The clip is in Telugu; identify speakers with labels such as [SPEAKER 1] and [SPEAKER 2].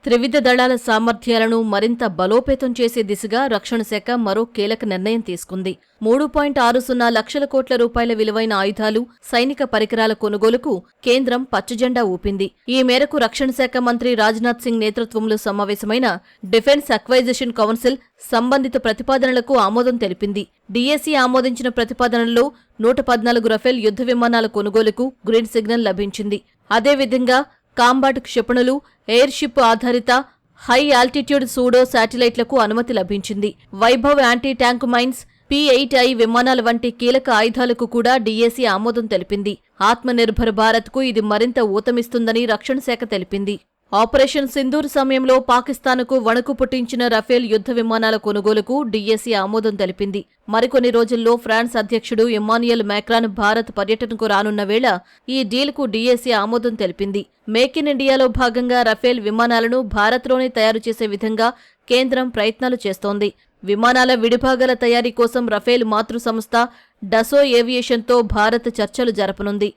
[SPEAKER 1] త్రివిధ దళాల సామర్థ్యాలను మరింత బలోపేతం చేసే దిశగా రక్షణ శాఖ మరో కీలక నిర్ణయం తీసుకుంది. 3.60 లక్షల కోట్ల రూపాయల విలువైన ఆయుధాలు, సైనిక పరికరాల కొనుగోలుకు కేంద్రం పచ్చజెండా ఊపింది. ఈ మేరకు రక్షణ శాఖ మంత్రి రాజ్నాథ్ సింగ్ నేతృత్వంలో సమావేశమైన డిఫెన్స్ అక్వైజిషన్ కౌన్సిల్ సంబంధిత ప్రతిపాదనలకు ఆమోదం తెలిపింది. డీఏసీ ఆమోదించిన ప్రతిపాదనల్లో 114 రఫేల్ యుద్ధ విమానాల కొనుగోలుకు గ్రీన్ సిగ్నల్ లభించింది. అదేవిధంగా కాంబాట్ క్షిపణులు, ఎయిర్ షిప్ ఆధారిత హై ఆల్టిట్యూడ్ సూడో శాటిలైట్లకు అనుమతి లభించింది. Vaibhav anti tank mines, P-8I విమానాల వంటి కీలక ఆయుధాలకు కూడా డీఏసీ ఆమోదం తెలిపింది. ఆత్మనిర్భర్ భారత్కు ఇది మరింత ఊతమిస్తుందని రక్షణ శాఖ తెలిపింది. ఆపరేషన్ సింధూర్ సమయంలో పాకిస్తాన్కు వణుకు పుట్టించిన రఫేల్ యుద్ధ విమానాల కొనుగోలుకు డీఏసీ ఆమోదం తెలిపింది. మరికొన్ని రోజుల్లో ఫ్రాన్స్ అధ్యక్షుడు ఇమ్మాన్యుయల్ మ్యాక్రాన్ భారత్ పర్యటనకు రానున్న వేళ ఈ డీల్కు డీఏసీ ఆమోదం తెలిపింది. మేక్ ఇన్ ఇండియాలో భాగంగా రఫేల్ విమానాలను భారత్లోనే తయారు చేసే విధంగా కేంద్రం ప్రయత్నాలు చేస్తోంది. విమానాల విడిభాగాల తయారీ కోసం రఫేల్ మాతృ సంస్థ డసో ఏవియేషన్తో భారత్ చర్చలు జరపనుంది.